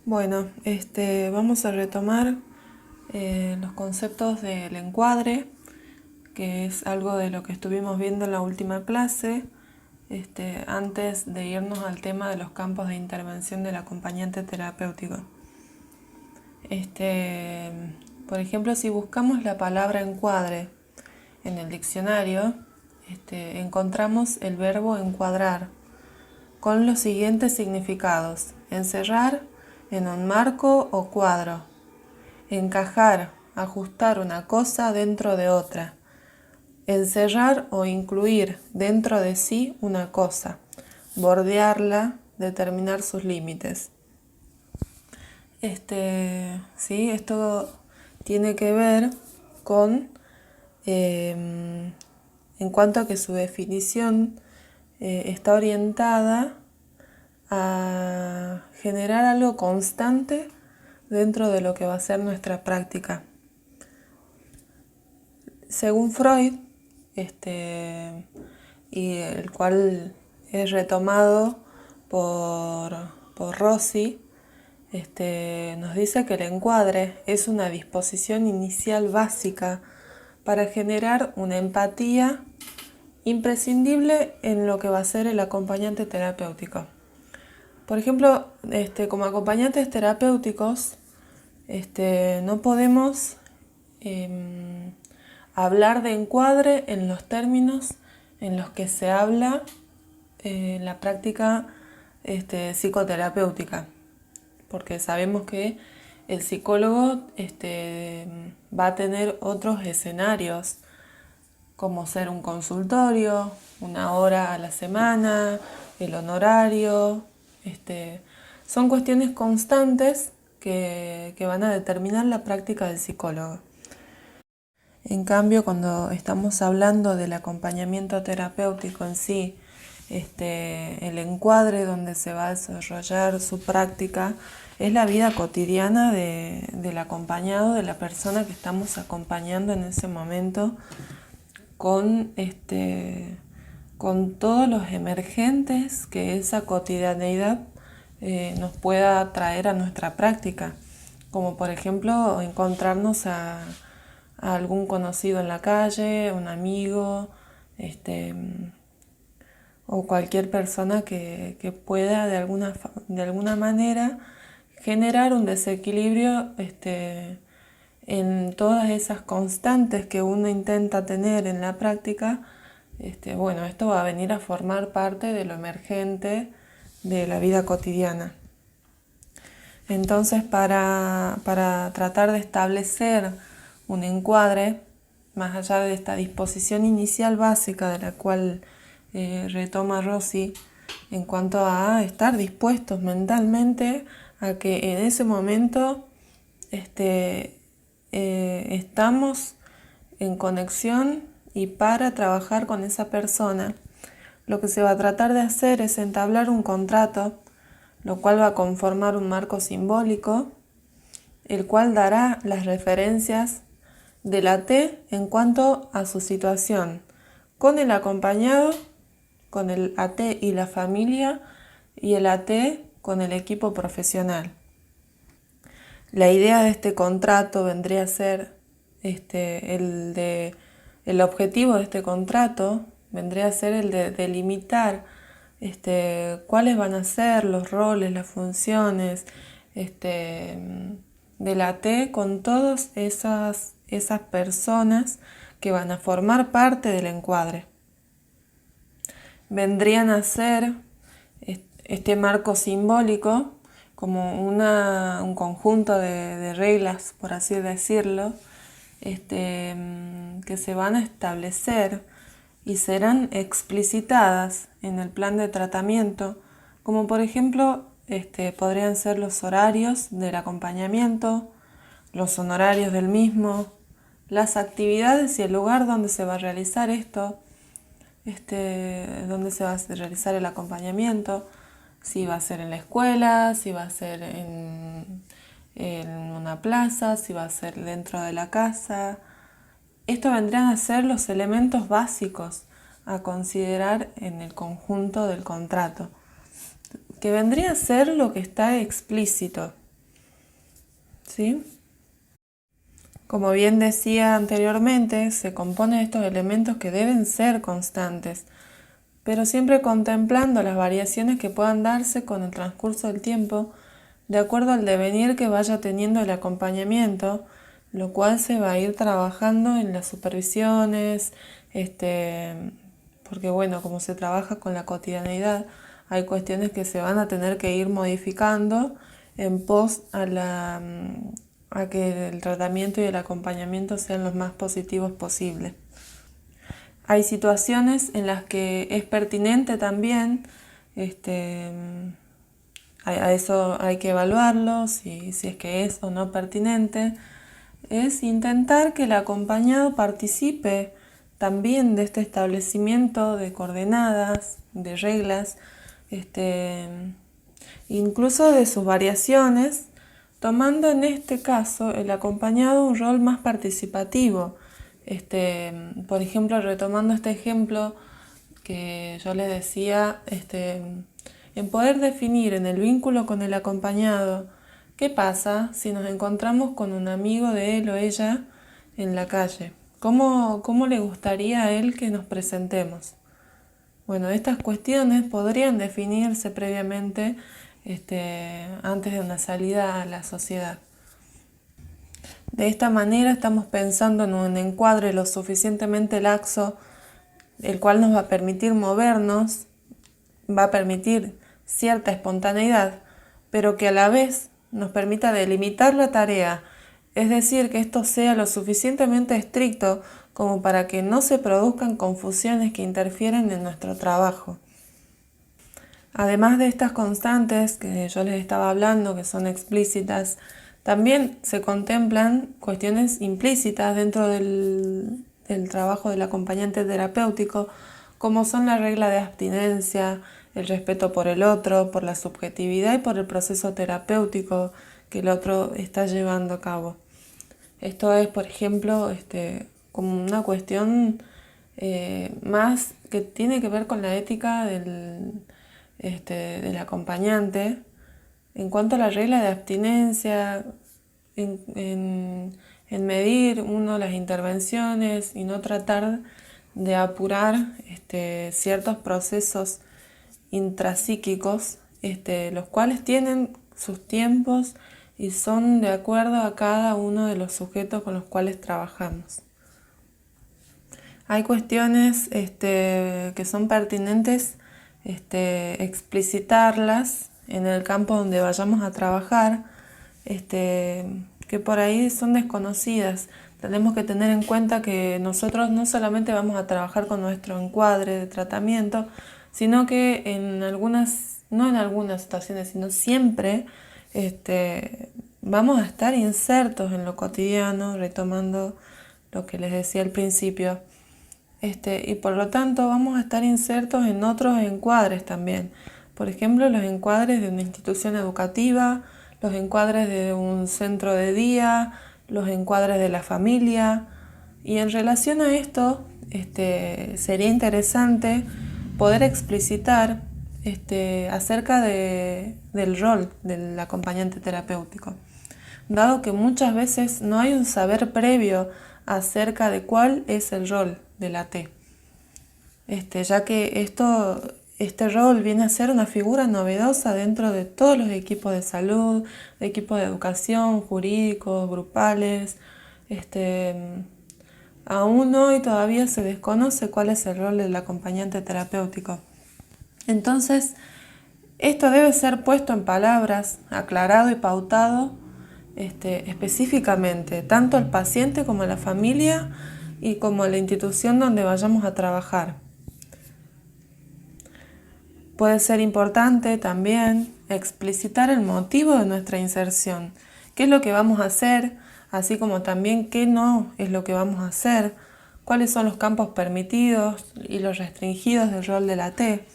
Bueno, vamos a retomar los conceptos del encuadre, que es algo de lo que estuvimos viendo en la última clase, antes de irnos al tema de los campos de intervención del acompañante terapéutico. Por ejemplo, si buscamos la palabra encuadre en el diccionario, encontramos el verbo encuadrar, con los siguientes significados: encerrar en un marco o cuadro, encajar, ajustar una cosa dentro de otra, encerrar o incluir dentro de sí una cosa, bordearla, determinar sus límites. ¿Sí? Esto tiene que ver con, en cuanto a que su definición está orientada a generar algo constante dentro de lo que va a ser nuestra práctica. Según Freud, y el cual es retomado por Rossi, nos dice que el encuadre es una disposición inicial básica para generar una empatía imprescindible en lo que va a ser el acompañante terapéutico. Por ejemplo, como acompañantes terapéuticos, no podemos hablar de encuadre en los términos en los que se habla en la práctica psicoterapéutica, porque sabemos que el psicólogo va a tener otros escenarios, como ser un consultorio, una hora a la semana, el honorario. Son cuestiones constantes que van a determinar la práctica del psicólogo. En cambio, cuando estamos hablando del acompañamiento terapéutico en sí, el encuadre donde se va a desarrollar su práctica es la vida cotidiana del acompañado, de la persona que estamos acompañando en ese momento, con todos los emergentes que esa cotidianeidad nos pueda traer a nuestra práctica, como por ejemplo encontrarnos a algún conocido en la calle, un amigo, o cualquier persona que pueda de alguna manera generar un desequilibrio en todas esas constantes que uno intenta tener en la práctica. Bueno, esto va a venir a formar parte de lo emergente de la vida cotidiana. Entonces, para tratar de establecer un encuadre, más allá de esta disposición inicial básica de la cual retoma Rossi, en cuanto a estar dispuestos mentalmente a que en ese momento estamos en conexión y para trabajar con esa persona. Lo que se va a tratar de hacer es entablar un contrato, lo cual va a conformar un marco simbólico, el cual dará las referencias del AT en cuanto a su situación, con el acompañado, con el AT y la familia, y el AT con el equipo profesional. La idea de este contrato vendría a ser el objetivo de este contrato vendría a ser el de delimitar cuáles van a ser los roles, las funciones de la T con todas esas personas que van a formar parte del encuadre. Vendrían a ser este marco simbólico como un conjunto de reglas, por así decirlo, que se van a establecer y serán explicitadas en el plan de tratamiento, como por ejemplo podrían ser los horarios del acompañamiento, los honorarios del mismo, las actividades y el lugar donde se va a realizar esto, donde se va a realizar el acompañamiento, si va a ser en la escuela, si va a ser en una plaza, si va a ser dentro de la casa. Esto vendrían a ser los elementos básicos a considerar en el conjunto del contrato, que vendría a ser lo que está explícito. ¿sí? Como bien decía anteriormente, se compone de estos elementos que deben ser constantes, pero siempre contemplando las variaciones que puedan darse con el transcurso del tiempo, de acuerdo al devenir que vaya teniendo el acompañamiento, lo cual se va a ir trabajando en las supervisiones, porque bueno, como se trabaja con la cotidianeidad, hay cuestiones que se van a tener que ir modificando en pos a que el tratamiento y el acompañamiento sean los más positivos posibles. Hay situaciones en las que es pertinente también, a eso hay que evaluarlo, si es que es o no pertinente, es intentar que el acompañado participe también de este establecimiento de coordenadas, de reglas, incluso de sus variaciones, tomando en este caso el acompañado un rol más participativo. Por ejemplo, retomando este ejemplo que yo les decía, en poder definir en el vínculo con el acompañado qué pasa si nos encontramos con un amigo de él o ella en la calle. ¿Cómo le gustaría a él que nos presentemos? Bueno, estas cuestiones podrían definirse previamente antes de una salida a la sociedad. De esta manera estamos pensando en un encuadre lo suficientemente laxo, el cual nos va a permitir movernos, va a permitir cierta espontaneidad, pero que a la vez nos permita delimitar la tarea, es decir, que esto sea lo suficientemente estricto como para que no se produzcan confusiones que interfieren en nuestro trabajo. Además de estas constantes que yo les estaba hablando, que son explícitas, también se contemplan cuestiones implícitas dentro del trabajo del acompañante terapéutico, como son la regla de abstinencia, el respeto por el otro, por la subjetividad y por el proceso terapéutico que el otro está llevando a cabo. Esto es, por ejemplo, como una cuestión más que tiene que ver con la ética del acompañante en cuanto a la regla de abstinencia, en medir uno las intervenciones y no tratar de apurar ciertos procesos intrapsíquicos, los cuales tienen sus tiempos y son de acuerdo a cada uno de los sujetos con los cuales trabajamos. Hay cuestiones que son pertinentes explicitarlas en el campo donde vayamos a trabajar, que por ahí son desconocidas. Tenemos que tener en cuenta que nosotros no solamente vamos a trabajar con nuestro encuadre de tratamiento, sino que no en algunas situaciones, sino siempre vamos a estar insertos en lo cotidiano, retomando lo que les decía al principio. Y por lo tanto vamos a estar insertos en otros encuadres también. Por ejemplo, los encuadres de una institución educativa, los encuadres de un centro de día, los encuadres de la familia. Y en relación a esto, sería interesante poder explicitar acerca del rol del acompañante terapéutico, dado que muchas veces no hay un saber previo acerca de cuál es el rol de la T, ya que este rol viene a ser una figura novedosa dentro de todos los equipos de salud, de equipos de educación, jurídicos, grupales. Aún hoy todavía se desconoce cuál es el rol del acompañante terapéutico. Entonces, esto debe ser puesto en palabras, aclarado y pautado específicamente, tanto al paciente como a la familia y como a la institución donde vayamos a trabajar. Puede ser importante también explicitar el motivo de nuestra inserción, qué es lo que vamos a hacer, así como también qué no es lo que vamos a hacer, cuáles son los campos permitidos y los restringidos del rol de la T.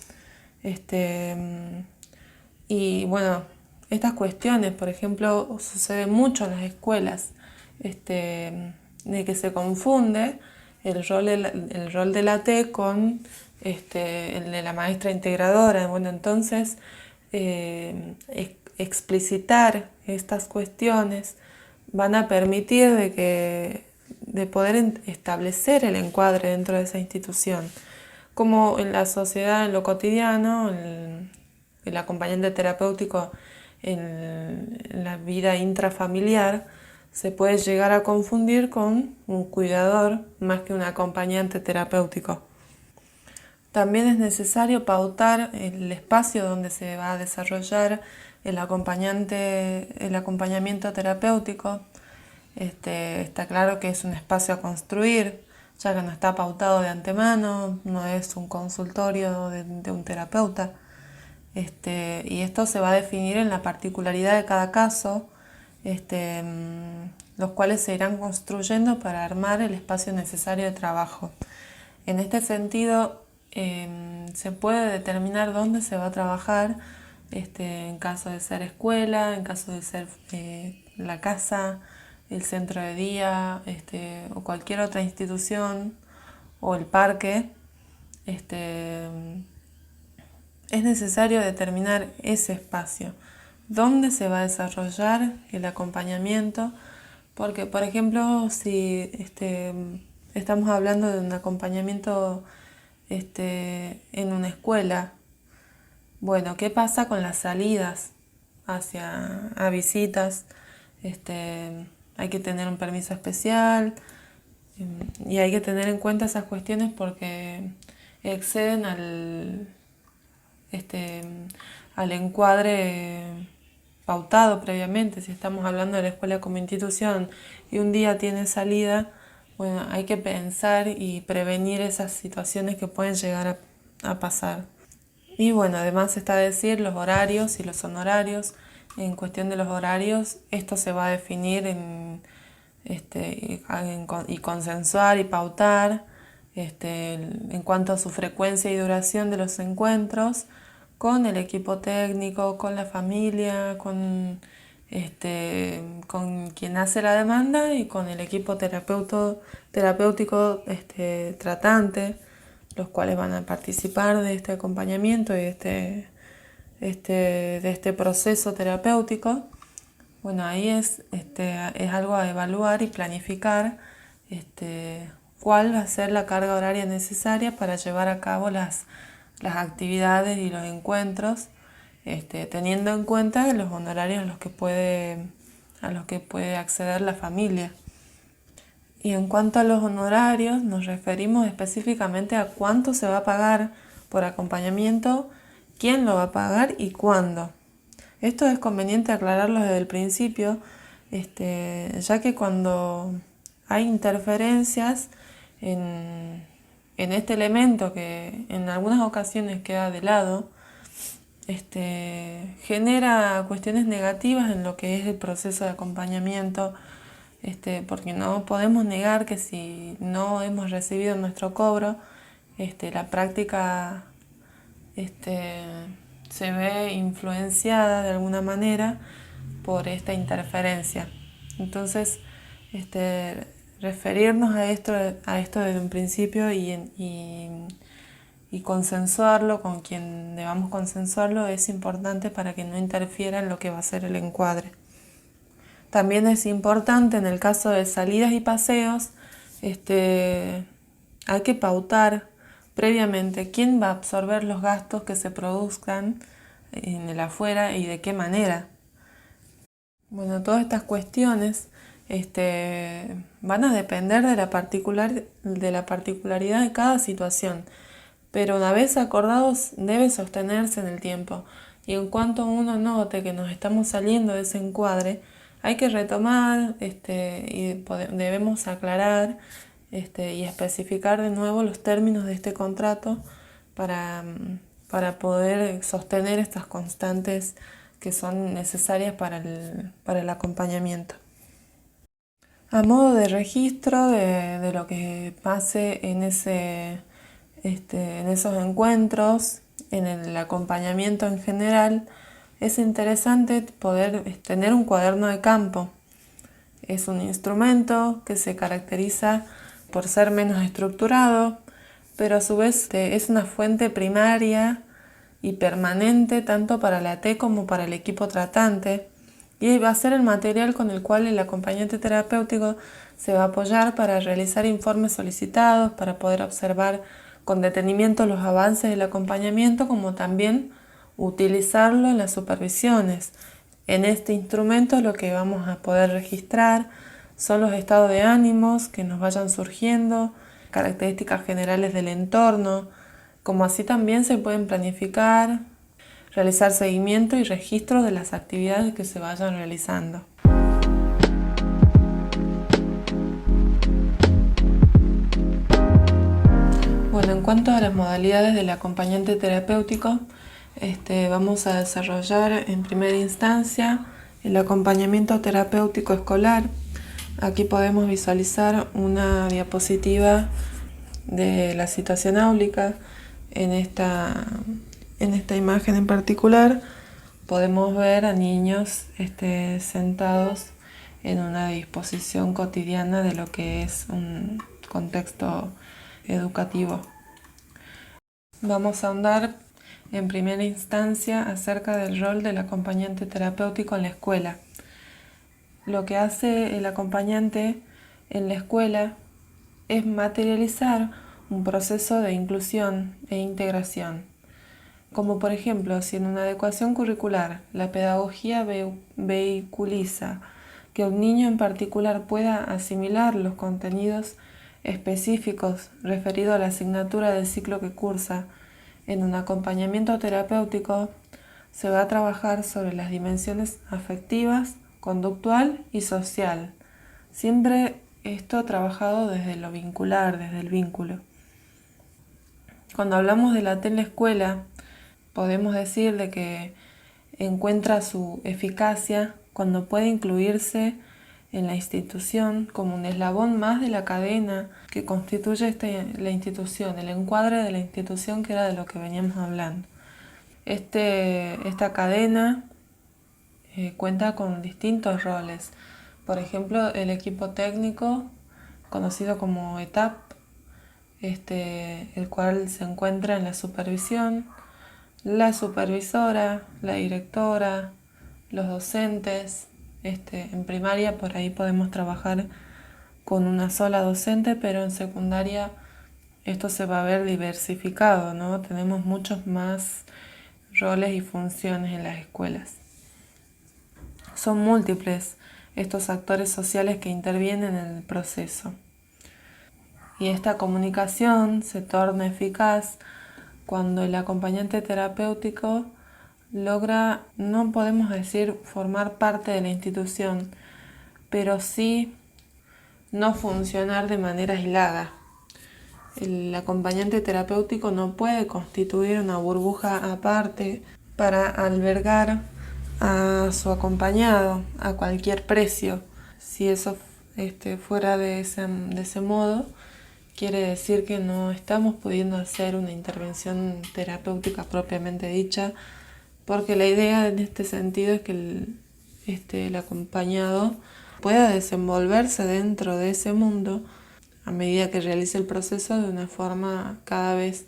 Y bueno, estas cuestiones, por ejemplo, sucede mucho en las escuelas, de que se confunde el rol de la T con el de la maestra integradora. Bueno, entonces explicitar estas cuestiones van a permitir de poder establecer el encuadre dentro de esa institución. Como en la sociedad, en lo cotidiano, el acompañante terapéutico en la vida intrafamiliar se puede llegar a confundir con un cuidador más que un acompañante terapéutico. También es necesario pautar el espacio donde se va a desarrollar el acompañamiento terapéutico. Está claro que es un espacio a construir, ya que no está pautado de antemano, no es un consultorio de un terapeuta. Y esto se va a definir en la particularidad de cada caso, los cuales se irán construyendo para armar el espacio necesario de trabajo. En este sentido, se puede determinar dónde se va a trabajar, en caso de ser escuela, en caso de ser la casa, el centro de día, o cualquier otra institución, o el parque. Es necesario determinar ese espacio, dónde se va a desarrollar el acompañamiento, porque, por ejemplo, si estamos hablando de un acompañamiento en una escuela, bueno, ¿qué pasa con las salidas a visitas? Hay que tener un permiso especial y hay que tener en cuenta esas cuestiones porque exceden este, al encuadre pautado previamente. Si estamos hablando de la escuela como institución y un día tiene salida, bueno, hay que pensar y prevenir esas situaciones que pueden llegar a pasar. Y bueno, además está decir los horarios y los honorarios. En cuestión de los horarios, esto se va a definir y consensuar y pautar en cuanto a su frecuencia y duración de los encuentros con el equipo técnico, con la familia, con quien hace la demanda y con el equipo terapéutico tratante, los cuales van a participar de este acompañamiento y de este proceso terapéutico. Bueno, ahí es algo a evaluar y planificar cuál va a ser la carga horaria necesaria para llevar a cabo las actividades y los encuentros, teniendo en cuenta los honorarios a los que puede acceder la familia. Y en cuanto a los honorarios, nos referimos específicamente a cuánto se va a pagar por acompañamiento, quién lo va a pagar y cuándo. Esto es conveniente aclararlo desde el principio, ya que cuando hay interferencias en este elemento que en algunas ocasiones queda de lado, genera cuestiones negativas en lo que es el proceso de acompañamiento, porque no podemos negar que si no hemos recibido nuestro cobro, la práctica se ve influenciada de alguna manera por esta interferencia. Entonces, referirnos a esto desde un principio y consensuarlo con quien debamos consensuarlo es importante para que no interfiera en lo que va a ser el encuadre. También es importante en el caso de salidas y paseos, hay que pautar previamente quién va a absorber los gastos que se produzcan en el afuera y de qué manera. Bueno, todas estas cuestiones van a depender de la particularidad de cada situación, pero una vez acordados debe sostenerse en el tiempo. Y en cuanto uno note que nos estamos saliendo de ese encuadre, hay que retomar y debemos aclarar y especificar de nuevo los términos de este contrato para poder sostener estas constantes que son necesarias para el acompañamiento. A modo de registro de lo que pase en esos encuentros, en el acompañamiento en general, es interesante poder tener un cuaderno de campo. Es un instrumento que se caracteriza por ser menos estructurado, pero a su vez es una fuente primaria y permanente tanto para la T como para el equipo tratante, Y va a ser el material con el cual el acompañante terapéutico se va a apoyar para realizar informes solicitados, para poder observar con detenimiento los avances del acompañamiento, como también utilizarlo en las supervisiones. En este instrumento lo que vamos a poder registrar son los estados de ánimos que nos vayan surgiendo, características generales del entorno, como así también se pueden planificar, realizar seguimiento y registro de las actividades que se vayan realizando. Bueno, en cuanto a las modalidades del acompañante terapéutico, vamos a desarrollar en primera instancia el acompañamiento terapéutico escolar. Aquí podemos visualizar una diapositiva de la situación áulica. En esta imagen en particular podemos ver a niños sentados en una disposición cotidiana de lo que es un contexto educativo. Vamos a ahondar en primera instancia acerca del rol del acompañante terapéutico en la escuela. Lo que hace el acompañante en la escuela es materializar un proceso de inclusión e integración. Como por ejemplo, si en una adecuación curricular la pedagogía vehiculiza que un niño en particular pueda asimilar los contenidos específicos referidos a la asignatura del ciclo que cursa, en un acompañamiento terapéutico se va a trabajar sobre las dimensiones afectivas, conductual y social. Siempre esto trabajado desde lo vincular, desde el vínculo. Cuando hablamos de la teleescuela, podemos decir de que encuentra su eficacia cuando puede incluirse en la institución como un eslabón más de la cadena que constituye la institución, el encuadre de la institución, que era de lo que veníamos hablando. Esta cadena cuenta con distintos roles. Por ejemplo, el equipo técnico, conocido como ETAP, el cual se encuentra en la supervisión, la supervisora, la directora, los docentes. En primaria por ahí podemos trabajar con una sola docente, pero en secundaria esto se va a ver diversificado, ¿no? Tenemos muchos más roles y funciones en las escuelas. Son múltiples estos actores sociales que intervienen en el proceso. Y esta comunicación se torna eficaz cuando el acompañante terapéutico logra, no podemos decir formar parte de la institución, pero sí no funcionar de manera aislada. El acompañante terapéutico no puede constituir una burbuja aparte para albergar a su acompañado a cualquier precio. Si eso fuera de ese modo, quiere decir que no estamos pudiendo hacer una intervención terapéutica propiamente dicha, porque la idea en este sentido es que el acompañado pueda desenvolverse dentro de ese mundo a medida que realice el proceso de una forma cada vez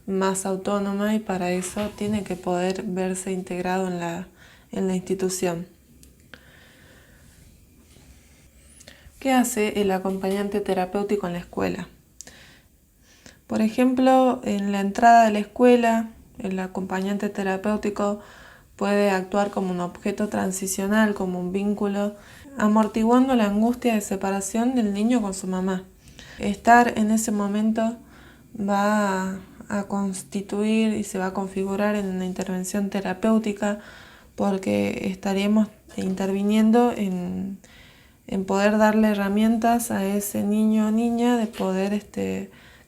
más autónoma, y para eso tiene que poder verse integrado en la institución. ¿Qué hace el acompañante terapéutico en la escuela? Por ejemplo, en la entrada de la escuela, el acompañante terapéutico puede actuar como un objeto transicional, como un vínculo, amortiguando la angustia de separación del niño con su mamá. Estar en ese momento va a constituir y se va a configurar en una intervención terapéutica, porque estaríamos interviniendo en poder darle herramientas a ese niño o niña de poder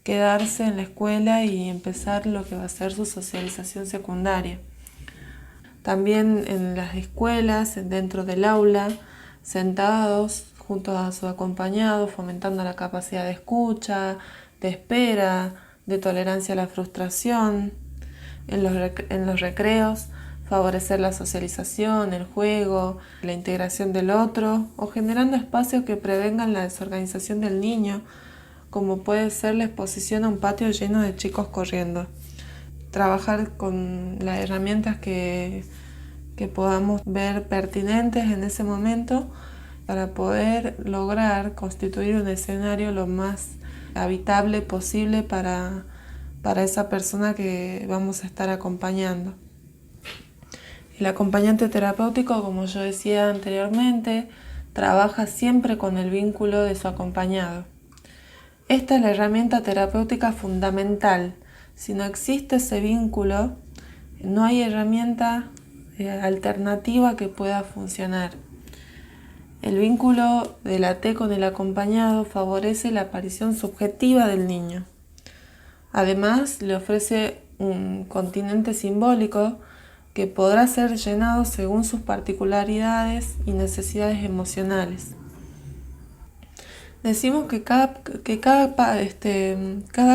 quedarse en la escuela y empezar lo que va a ser su socialización secundaria. También en las escuelas, dentro del aula, sentados junto a su acompañado, fomentando la capacidad de escucha, de espera, de tolerancia a la frustración. En los recreos, favorecer la socialización, el juego, la integración del otro, o generando espacios que prevengan la desorganización del niño, como puede ser la exposición a un patio lleno de chicos corriendo. Trabajar con las herramientas que que podamos ver pertinentes en ese momento para poder lograr constituir un escenario lo más habitable posible para esa persona que vamos a estar acompañando. El acompañante terapéutico, como yo decía anteriormente, trabaja siempre con el vínculo de su acompañado. Esta es la herramienta terapéutica fundamental. Si no existe ese vínculo, no hay herramienta alternativa que pueda funcionar. El vínculo de la T con el acompañado favorece la aparición subjetiva del niño. Además, le ofrece un continente simbólico que podrá ser llenado según sus particularidades y necesidades emocionales. Decimos que cada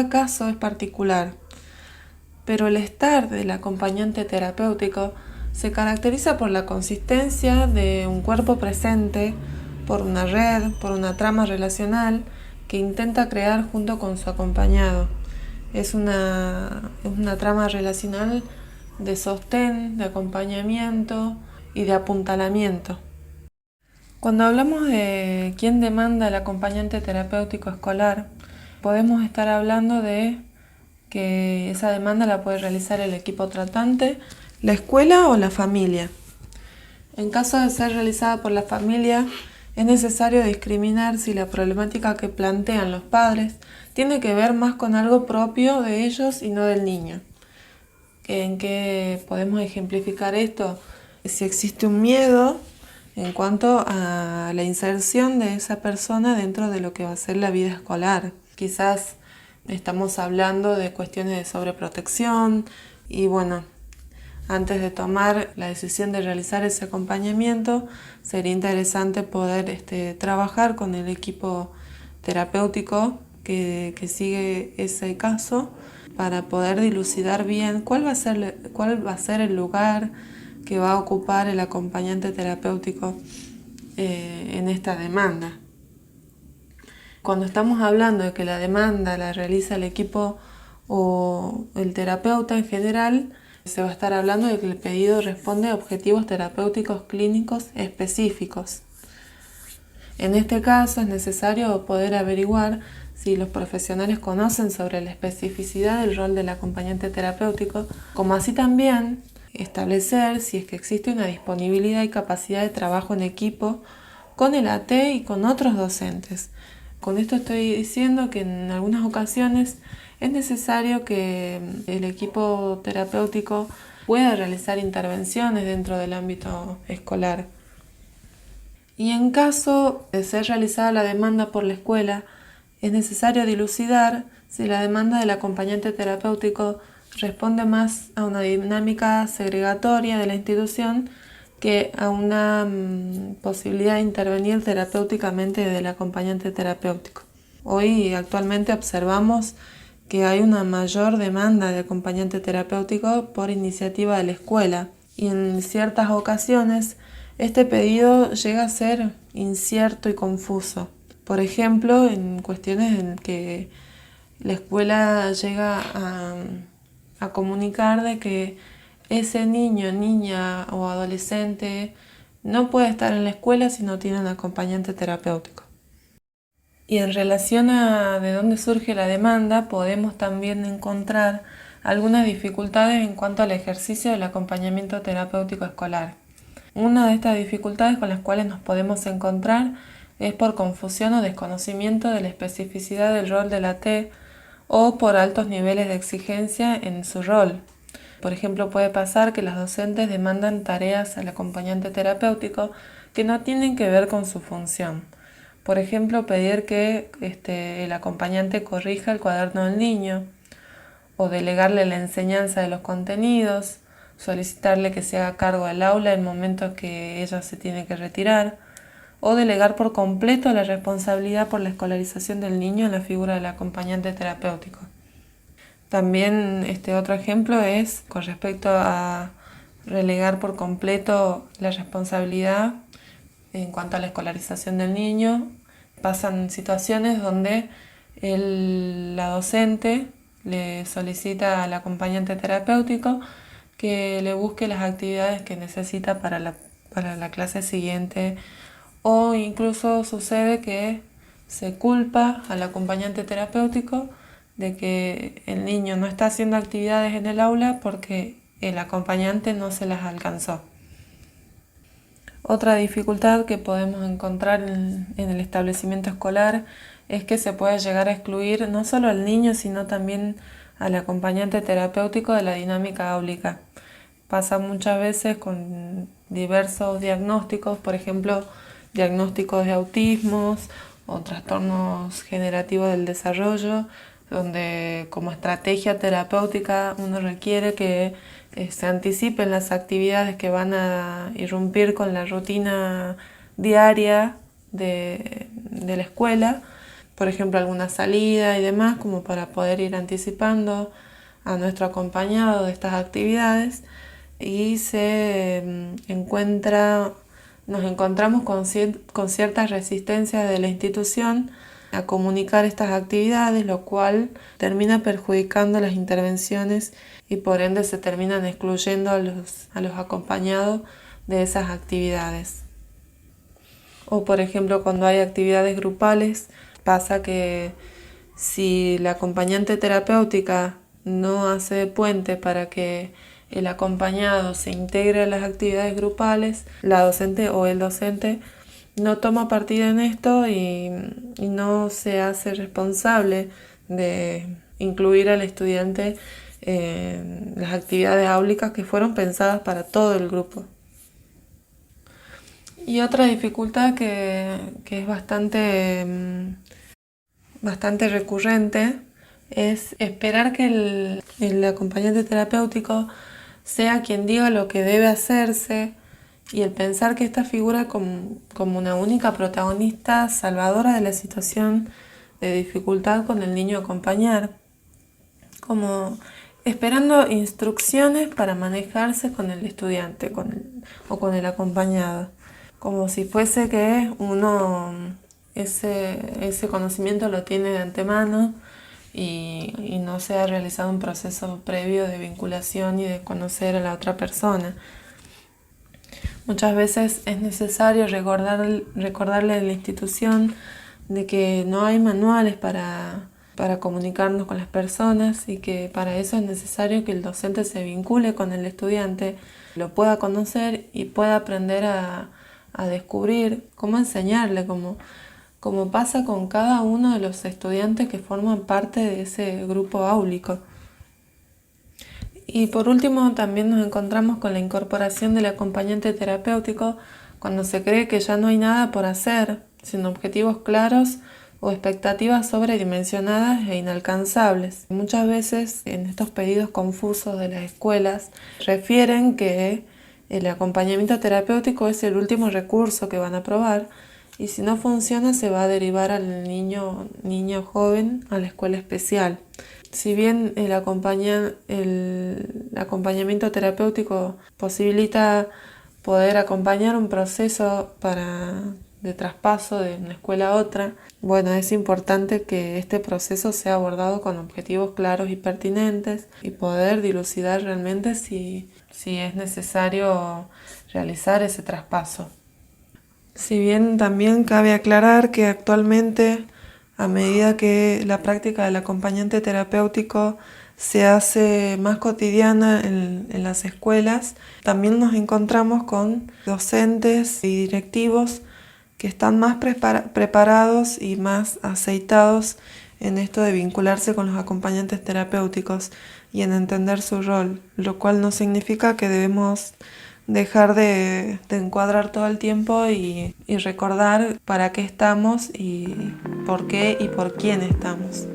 caso es particular, pero el estar del acompañante terapéutico se caracteriza por la consistencia de un cuerpo presente, por una red, por una trama relacional que intenta crear junto con su acompañado. Es una trama relacional de sostén, de acompañamiento y de apuntalamiento. Cuando hablamos de quién demanda el acompañante terapéutico escolar, podemos estar hablando de que esa demanda la puede realizar el equipo tratante, la escuela o la familia. En caso de ser realizada por la familia, es necesario discriminar si la problemática que plantean los padres tiene que ver más con algo propio de ellos y no del niño. ¿En qué podemos ejemplificar esto? Si existe un miedo en cuanto a la inserción de esa persona dentro de lo que va a ser la vida escolar. Quizás estamos hablando de cuestiones de sobreprotección y bueno, antes de tomar la decisión de realizar ese acompañamiento, sería interesante poder trabajar con el equipo terapéutico que sigue ese caso para poder dilucidar bien cuál va a ser el lugar que va a ocupar el acompañante terapéutico en esta demanda. Cuando estamos hablando de que la demanda la realiza el equipo o el terapeuta en general, se va a estar hablando de que el pedido responde a objetivos terapéuticos clínicos específicos. En este caso es necesario poder averiguar si los profesionales conocen sobre la especificidad del rol del acompañante terapéutico, como así también establecer si es que existe una disponibilidad y capacidad de trabajo en equipo con el AT y con otros docentes. Con esto estoy diciendo que en algunas ocasiones es necesario que el equipo terapéutico pueda realizar intervenciones dentro del ámbito escolar. Y en caso de ser realizada la demanda por la escuela, es necesario dilucidar si la demanda del acompañante terapéutico responde más a una dinámica segregatoria de la institución que a una posibilidad de intervenir terapéuticamente del acompañante terapéutico. Hoy actualmente observamos que hay una mayor demanda de acompañante terapéutico por iniciativa de la escuela y en ciertas ocasiones este pedido llega a ser incierto y confuso. Por ejemplo, en cuestiones en que la escuela llega a comunicar de que ese niño, niña o adolescente no puede estar en la escuela si no tiene un acompañante terapéutico. Y en relación a de dónde surge la demanda, podemos también encontrar algunas dificultades en cuanto al ejercicio del acompañamiento terapéutico escolar. Una de estas dificultades con las cuales nos podemos encontrar es por confusión o desconocimiento de la especificidad del rol de la T o por altos niveles de exigencia en su rol. Por ejemplo, puede pasar que los docentes demandan tareas al acompañante terapéutico que no tienen que ver con su función. Por ejemplo, pedir que el acompañante corrija el cuaderno del niño, o delegarle la enseñanza de los contenidos, solicitarle que se haga cargo del aula en momentos que ella se tiene que retirar, o delegar por completo la responsabilidad por la escolarización del niño en la figura del acompañante terapéutico. También otro ejemplo es con respecto a relegar por completo la responsabilidad en cuanto a la escolarización del niño. Pasan situaciones donde la docente le solicita al acompañante terapéutico que le busque las actividades que necesita para la clase siguiente, o incluso sucede que se culpa al acompañante terapéutico de que el niño no está haciendo actividades en el aula porque el acompañante no se las alcanzó. Otra dificultad que podemos encontrar en el establecimiento escolar es que se puede llegar a excluir no solo al niño, sino también al acompañante terapéutico de la dinámica áulica. Pasa muchas veces con diversos diagnósticos, por ejemplo, diagnósticos de autismos o trastornos generativos del desarrollo, donde como estrategia terapéutica uno requiere que se anticipen las actividades que van a irrumpir con la rutina diaria de la escuela, por ejemplo alguna salida y demás, como para poder ir anticipando a nuestro acompañado de estas actividades, y nos encontramos con ciertas resistencias de la institución a comunicar estas actividades, lo cual termina perjudicando las intervenciones y por ende se terminan excluyendo a los acompañados de esas actividades. O por ejemplo, cuando hay actividades grupales, pasa que si la acompañante terapéutica no hace de puente para que el acompañado se integre a las actividades grupales, la docente o el docente no toma partido en esto y no se hace responsable de incluir al estudiante en las actividades áulicas que fueron pensadas para todo el grupo. Y otra dificultad que es bastante recurrente es esperar que el acompañante terapéutico sea quien diga lo que debe hacerse, y el pensar que esta figura como una única protagonista salvadora de la situación de dificultad con el niño a acompañar, como esperando instrucciones para manejarse con el estudiante o con el acompañado, como si fuese que uno ese conocimiento lo tiene de antemano y no se ha realizado un proceso previo de vinculación y de conocer a la otra persona. Muchas veces es necesario recordarle a la institución de que no hay manuales para comunicarnos con las personas, y que para eso es necesario que el docente se vincule con el estudiante, lo pueda conocer y pueda aprender a descubrir cómo enseñarle, como pasa con cada uno de los estudiantes que forman parte de ese grupo áulico. Y por último, también nos encontramos con la incorporación del acompañante terapéutico cuando se cree que ya no hay nada por hacer, sin objetivos claros o expectativas sobredimensionadas e inalcanzables. Muchas veces en estos pedidos confusos de las escuelas refieren que el acompañamiento terapéutico es el último recurso que van a probar, y si no funciona se va a derivar al niño joven a la escuela especial. Si bien el acompañamiento terapéutico posibilita poder acompañar un proceso de traspaso de una escuela a otra, bueno, es importante que este proceso sea abordado con objetivos claros y pertinentes y poder dilucidar realmente si es necesario realizar ese traspaso. Si bien también cabe aclarar que actualmente, a medida que la práctica del acompañante terapéutico se hace más cotidiana en las escuelas, también nos encontramos con docentes y directivos que están más preparados y más aceitados en esto de vincularse con los acompañantes terapéuticos y en entender su rol, lo cual no significa que debemos dejar de encuadrar todo el tiempo y recordar para qué estamos y por qué y por quién estamos.